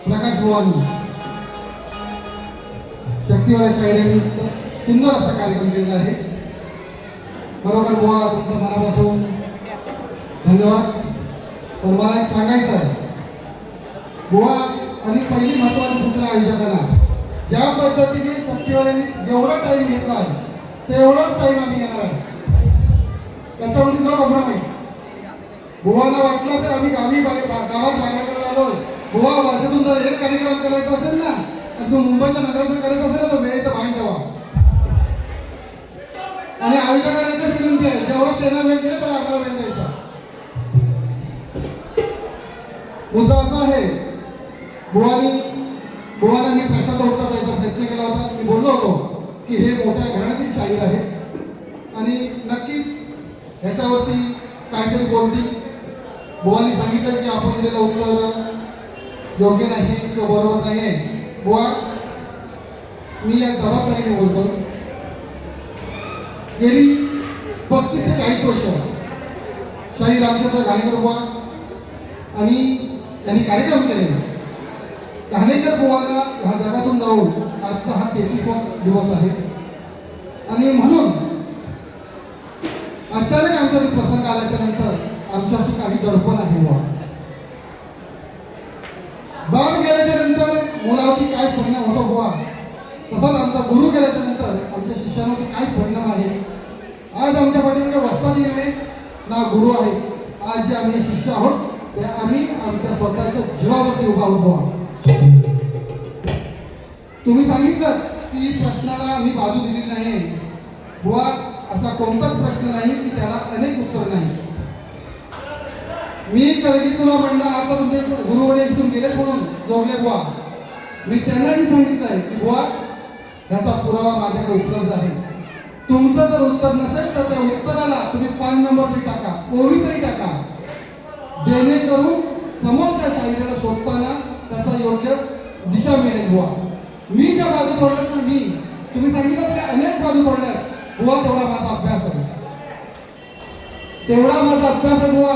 प्रकाश बुवांनी शक्तिवाला शाहिरांनी सुंदर असा कार्यक्रम केलेला आहे. खरोखर बुवा तुमच्या मनापासून धन्यवाद. पण मला एक सांगायचं आहे बुवा, आणि पहिली महत्वाची सूचना आयोजकांना, ज्या पद्धतीने शक्तिवाल्यांनी जेवढा टाइम घेतला आहे तेवढाच टाइम आम्ही घेणार आहे. त्याच्यामध्ये जो घबरा नाही. बुवाला वाटलं तर आम्ही गावात जाण्याकडे आलोय. बुवा वर्षातून जर एक कार्यक्रम करायचा असेल ना, तर तो मुंबईच्या नगरात करायचा असेल ना, तर वेळेचं भान ठेवा. आणि आयोजकांना विनंती आहे, जेवढं त्यांना वेळ दिला तर आपल्याला वेळ द्यायचा. मुद्दा असा आहे, बुवाला मी प्रश्नाचं उत्तर द्यायचा प्रयत्न केला होता. मी बोललो होतो की हे मोठ्या घराण्यातील शाहीर आहेत आणि नक्की ह्याच्यावरती काहीतरी बोलतील. बुवानी सांगितलं की आपण दिलेलं उत्तर योग्य नाही किंवा बरोबर नाही आहे. बुवा, मी या जबाबदारीने बोलतो. गेली 35 ते 40 वर्ष शाहीर रामचंद्र घाणेकर बुवा आणि त्यांनी कार्यक्रम केले. घाणेकर बुवाला ह्या जगातून जाऊन आजचा हा 33वा दिवस आहे. आणि म्हणून अचानक आमचा जो प्रसंग आल्याच्या नंतर आमच्यासाठी काही दडपण आहे बुवा. बाप गेल्याच्या नंतर मुलावरती काय परिणाम होतो बुवा, तसाच आमचा गुरु गेल्याच्या नंतर आमच्या शिष्यावरती काय परिणाम आहे. आज आमच्या पाठीमागे वस्तादी नाही ना गुरु आहे. आज जे आम्ही शिष्य आहोत ते आम्ही आमच्या स्वतःच्या जीवावरती उभा आहोत बुवा. तुम्ही सांगितलं की प्रश्नाला आम्ही बाजू दिली नाही बुवा. असा कोणताच प्रश्न नाही की त्याला अनेक उत्तर नाही. मी कधी तुला म्हणलं आता तुमचे गुरुवर इथून गेले म्हणून जोडले बुवा. मी त्यांनाही सांगितलं आहे की बुवा ह्याचा पुरावा माझ्याकडे उपलब्ध आहे. तुमचं जर उत्तर नसेल तर त्या उत्तराला तुम्ही 5 नंबर तरी टाका, ओवी तरी टाका, जेणेकरून समोरच्या शाहिराला शोधताना त्याचा योग्य दिशा मिळेल बुवा. मी ज्या बाजू सोडल्यात ना, तुम्ही सांगितलं की अनेक बाजू सोडल्यात बुवा, तेवढा माझा अभ्यास आहे. तेवढा माझा अभ्यास आहे बुवा.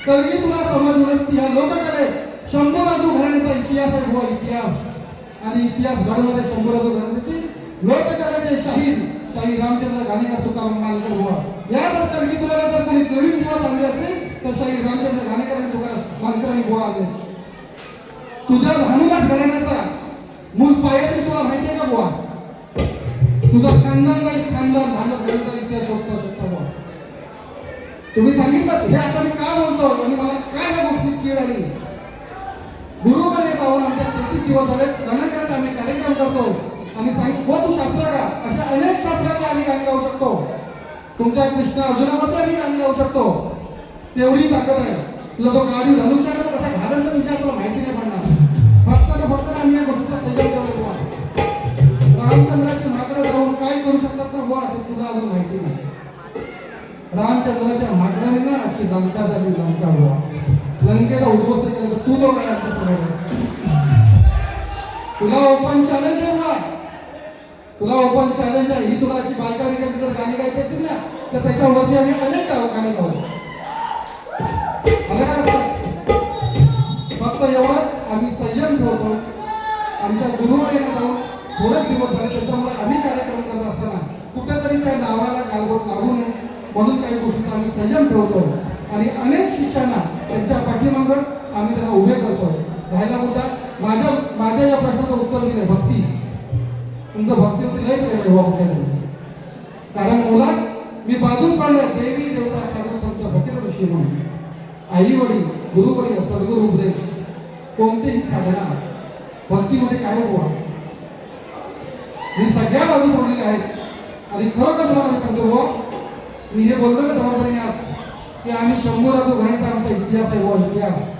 कलगी तुला समजून या लोकांकडे शंभूराजू घराण्याचा इतिहास आहे बुवा. इतिहास आणि इतिहास घडवणारे शंभूराजू घराण्याची लोककलेचे शाहीर रामचंद्र घाणेकर तुकाराम मानकर बुवा. या जर कलगी तुला जर कोणी नवीन दिवस आणले असतील तर शाहीर रामचंद्र घाणेकर आणि तुकाराम मानकर आणि बुवा आले. तुझ्या भानुदास घराण्याचा मूल पायरी तुला माहितीये का बुवा? तुझं खानदान भांडत घराचा इतिहास शोधता बुवा. तुम्ही सांगितलं हे आता मी का बोलतो आणि मला काय ह्या गोष्टी चीड आली. गुरुकडे जाऊन आमच्या 33 दिवस झाले रणकरात आम्ही कार्यक्रम करतोय आणि सांग तू शास्त्र का, अशा अनेक शास्त्राचे आम्ही गाणी गाऊ शकतो. तुमच्या कृष्ण अर्जुनावरती आम्ही गाणी गाऊ शकतो. तेवढी ताकद आहे. तुझा तो गाडी धनुष्य कसा घालन तर तुझ्या तुला माहिती नाही पडणार. फक्त आम्ही या गोष्टीचा संयम ठेवला बुवा. रामचंद्राच्या माकडे जाऊन काय करू शकतात ना बुवा, ते तुला अजून माहिती नाही. रामचंद्राच्या माकडाने ना की लंका झाली, लंका बुवा. लंकेचा उद्ध्वस्त केला तर तू तो काय आमच्या समोर आहे. तुला ओपन चॅलेंज आहे बुवा. तुला ओपन चॅलेंज आहे. ही तुला अशी बायका वगैरे जर गाणी गायची असतील ना तर त्याच्यावरती आम्ही अनेक गाणी गाऊ. आलं का? फक्त एवढंच आम्ही संयम ठेवतो. आमच्या गुरुवर येणं जाऊन थोडेच दिवस झाले, त्याच्यामुळे आम्ही कार्यक्रम करत असताना कुठेतरी त्या नावाला गालबोट लागू नये म्हणून काही गोष्टींचा आम्ही संयम ठेवतो आणि अनेक शिष्यांना त्यांच्या पाठीमागं आम्ही त्यांना उभे करतोय. राहिला मुद्दा माझ्या या प्रश्नाचं उत्तर दिले भक्ती. तुमचं भक्तीवरती लय प्रेम आहे कुठे नाही. कारण मुलात मी बाजूच पाडलं देवी देवता साधू संत फकीर ऋषी म्हणून आई वडील गुरुवरी सद्गुरु उपदेश कोणतेही साधना भक्तीमध्ये काय बुवा. मी सगळ्या बाजू सोडलेल्या आहेत आणि खरोखर तुम्हाला मी सांगतो बुवा, मी हे बोलतो ना जबाबदारीने की आम्ही शंभूराजू घराण्याचा आमचा इतिहास आहे बुवा. इतिहास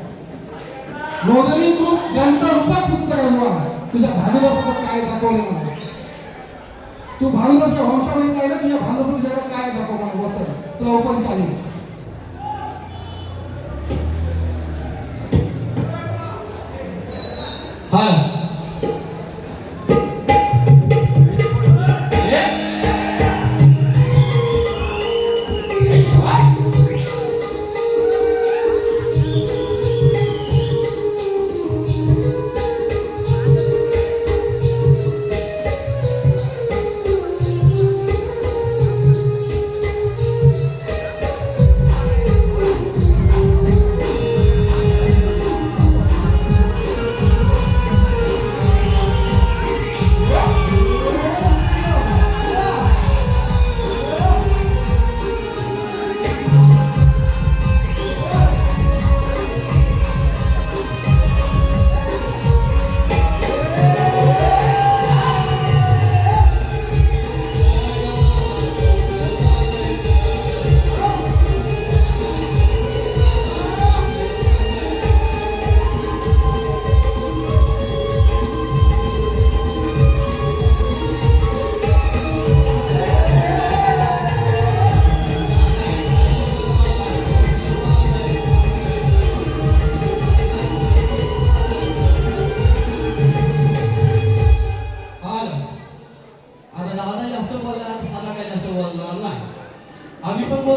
नोंदणीकृत ग्रंथ रूपात पुस्तक आहे बुवा. तुझ्या भानुदासाचं काय दाखवलं मला. तू भानुदासच्या वंशावळी काय ना, तुझ्या भानुदास तुझ्याकडे काय दाखव मला वचन. तुला ओपन चालेल. हा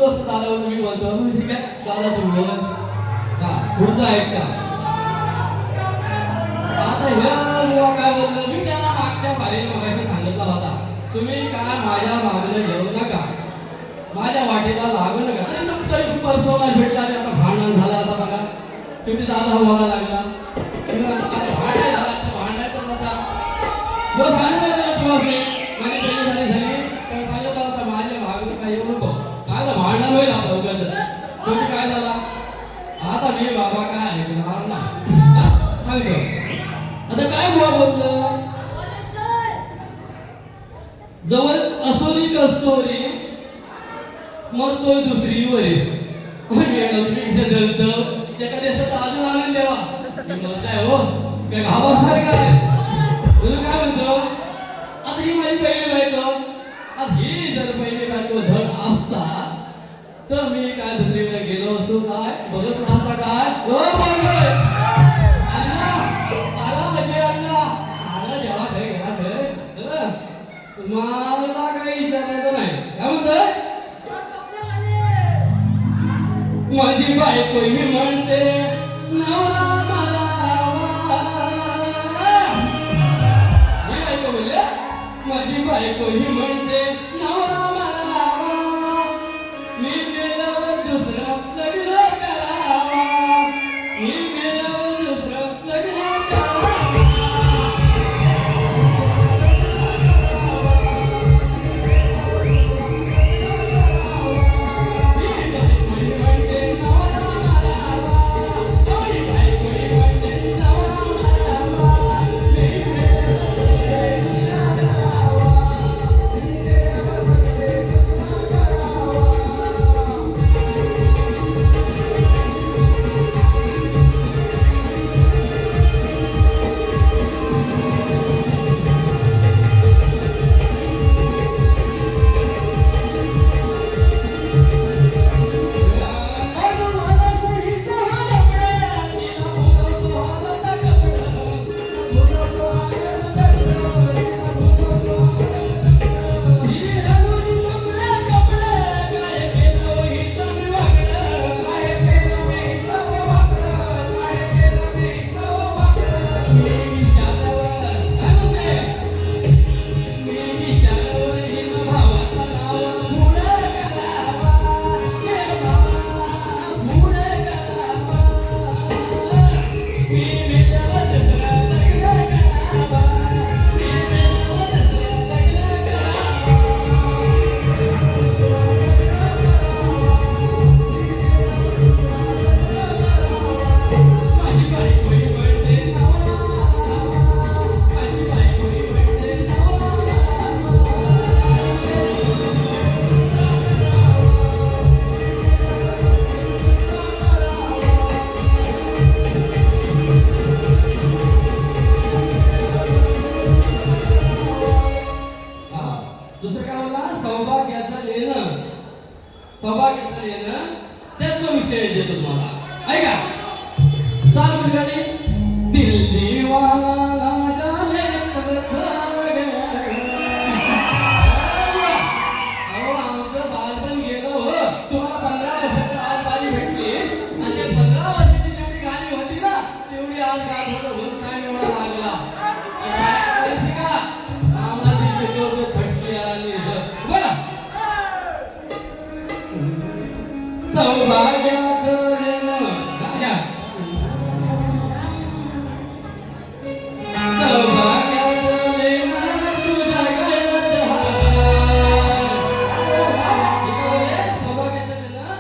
जबरदस्त चालवलं मी म्हणतो ठीक आहे दादा तू बोल का पुढचा ऐक का आता हे बुवा काय बोललं मी त्यांना मागच्या बारीने मगाशी सांगितला होता तुम्ही काय माझ्या मागणं येऊ नका माझ्या वाटेला लागू नका तरी खूप परसवला भेटला आणि आता भांडण झालं आता बघा शेवटी दादा बोलायला लागला भांडायचं आता जो सांगितलं माझी पहिली झाली तर सांगितलं होता माझ्या मागणं काय येऊ नको काय तर भांडण होईल आता उगाच शेवटी काय झाला आता मी बाबा काय ऐकणार ना सांगतो आता काय बुवा बोललं जवळ असोरी कस्तोरी मरतोय दुसरी वरी तुम्ही जळत एखाद्या अजून आनंद देवा मी मरताय हो काय घाबरणार काय तुझं काय म्हणतो आता ही माझी पहिली बायको आता ही जर पहिली बायको धड असता तर मी काय दुसरीकडे गेलो असतो काय बघत असता काय हो बोलतोय मला काही विचारायचं नाही काय म्हणतोय माझी बायको ही म्हणते नवरा मला ही बायको बोलले माझी बायको ही म्हणते नवरा मला मी गेल्यावर दुसरं लग्न करावा मी गेल्यावर दुसरं लग्न करावा सौभाग्याचं येणं त्याचा विषय देतो तुम्हाला ऐका चाल मुलगाने दिल्ली वाला जाले आमचं बालपण गेलं हो तुम्हाला 15 वर्षाची आज बारी भेटली आणि 15 वर्षाची जेवढी गाणी होती ना तेवढी आज गात होतं म्हणून काय एवढा लागला शिका आम्हाला शिकवतो फटकी आली बोला सौभाग्याचं लेणं राजा सौभाग्याचं लेणं तुझ्या गळ्यात सौभाग्याचं लेणं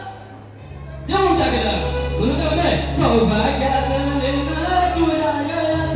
देऊन टाकलं म्हणून काय म्हणतोय सौभाग्याचं लेणं तुझ्या गळ्यात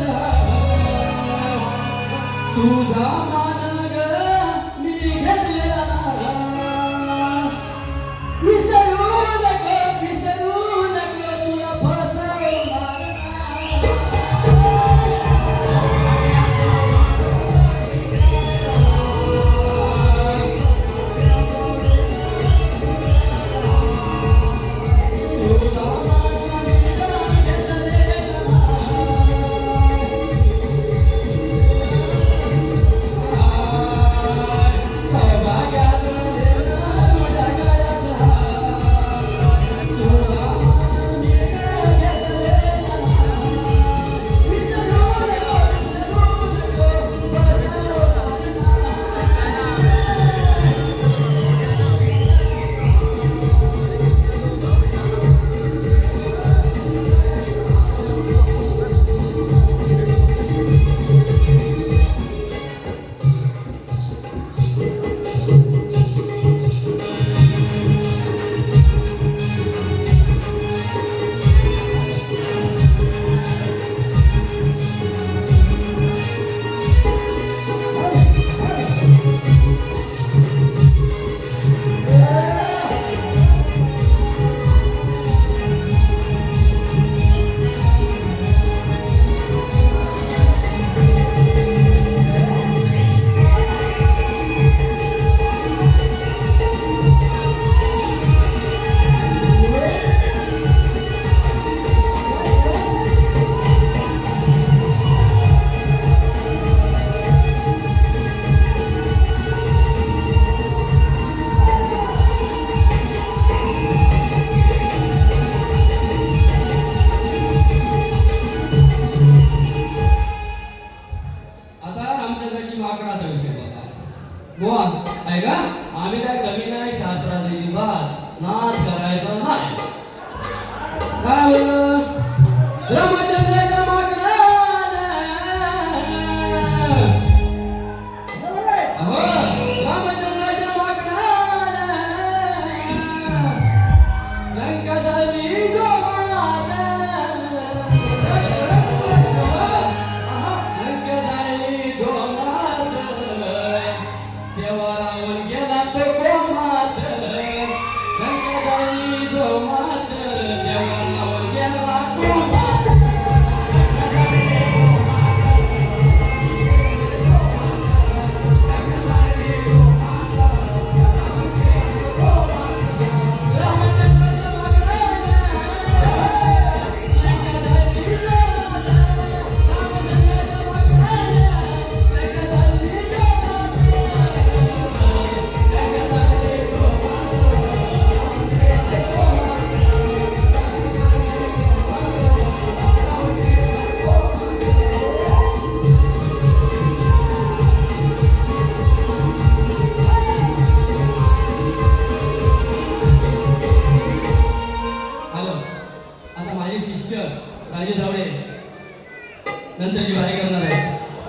नंतरची बारी करणार आहे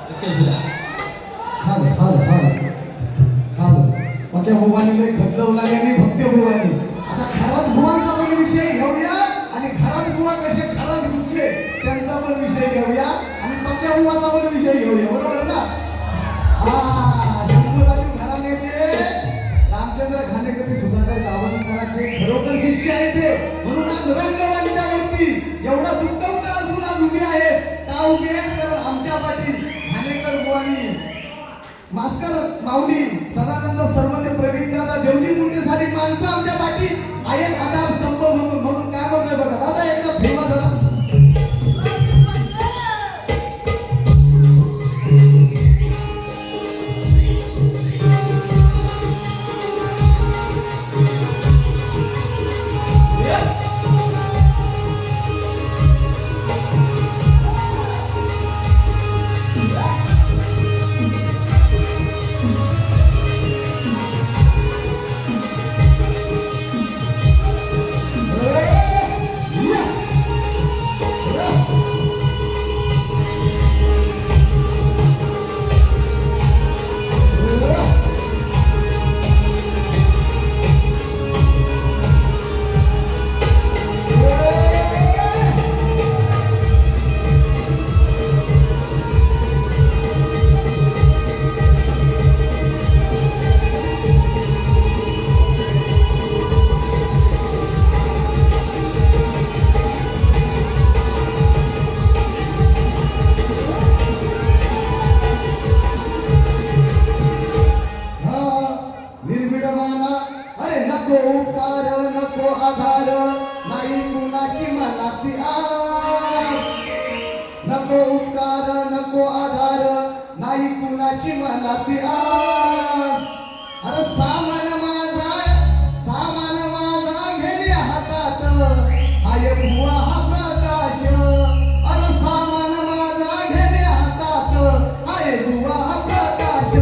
लक्ष असू द्या. हाल पक्या भुवानी लय खतलव लागल्याने भक्त्या भुवानी. आता खरात भुवांचा पण विषय घेऊया आणि खरात भुवा कसे खरात घुसले त्यांचा पण विषय घेऊया आणि पक्या भुवाचा पण विषय घेऊया. बरोबर ना? शंभूराजी घराण्याचे रामचंद्र खानेकरी सुधाकर गावणकरांचे खरोखर शिष्य आहेत ते. म्हणून आज रंगमंचावरती एवढा दुःखवता असून आज उभी आहे. का उभी आहे तर आमच्या पाटील खानेकर बुवानी, मास्कर माऊली, सदानंद सर्वते, प्रवीण दादा, देवजी मुंडे सारी माणसं आमच्या पाठी आहेत आधार स्तंभ म्हणून काय म्हणतोय बघा दादा एकदा फेमा धरा. नको उपकार नको आधार नाही कुणाची मला ती आस. अरे सामान माझा घेणे हातात हाय भुवा हा प्रकाश. अरे सामान माझा घेणे हातात हाय भुवा हा प्रकाश.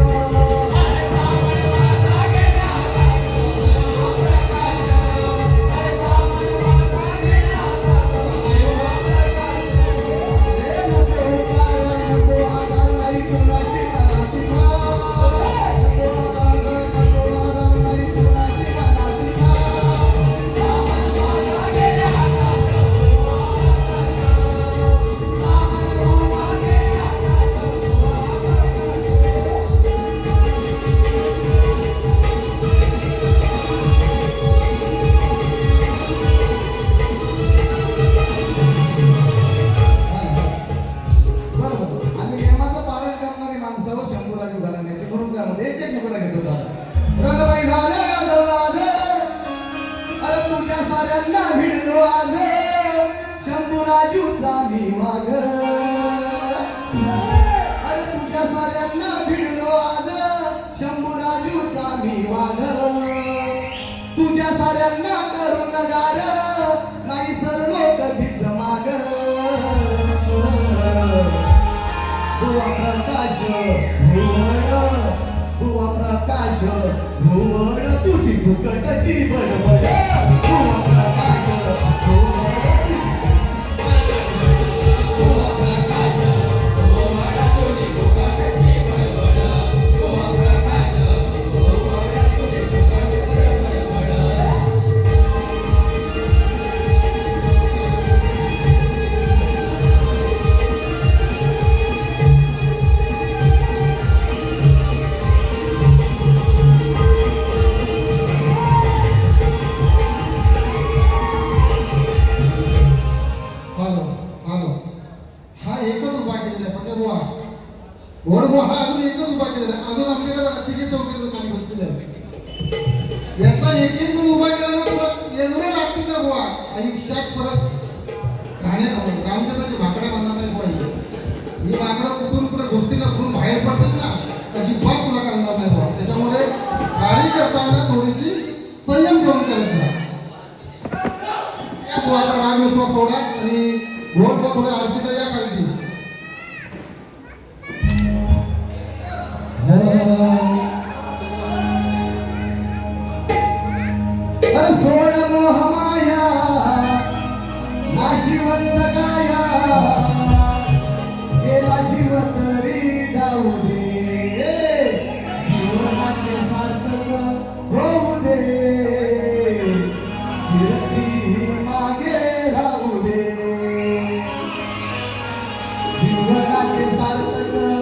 शंभूराजूचा मी वाघ. अरे तुझ्या साऱ्यांना भिडलो आज शंभूराजूचा मी वाघ. तुझ्या साऱ्यांना करून गार नाही सरलो कधीच माग. भुवा प्रकाश भुवा प्रकाश भुवळ तुझी फुकटची बडबड. भुवा प्रकाश हा अजून एकच उभा केलेला. अजून आपल्याकडे बघा तिघे चौघे खाली बसलेले आहेत. याचा एक एक जण उभा केला ना तुला एवढे लागतील ना बुवा आयुष्यात परत रामचंद्राची भाकड्या म्हणणार नाही बुवा. ही भाकडं कुठून कुठे गोष्टीला कुठून बाहेर पडतात ना त्याची बात तुला करणार नाही बुवा. त्याच्यामुळे गाडी करताना थोडीशी संयम ठेवून करायचा. या बुवाचा राग विश्वास सोडा आणि रोड बुवा थोड्या आरतीला या खाली. अरे सोड मोह माया नाशिवंत काया सारखं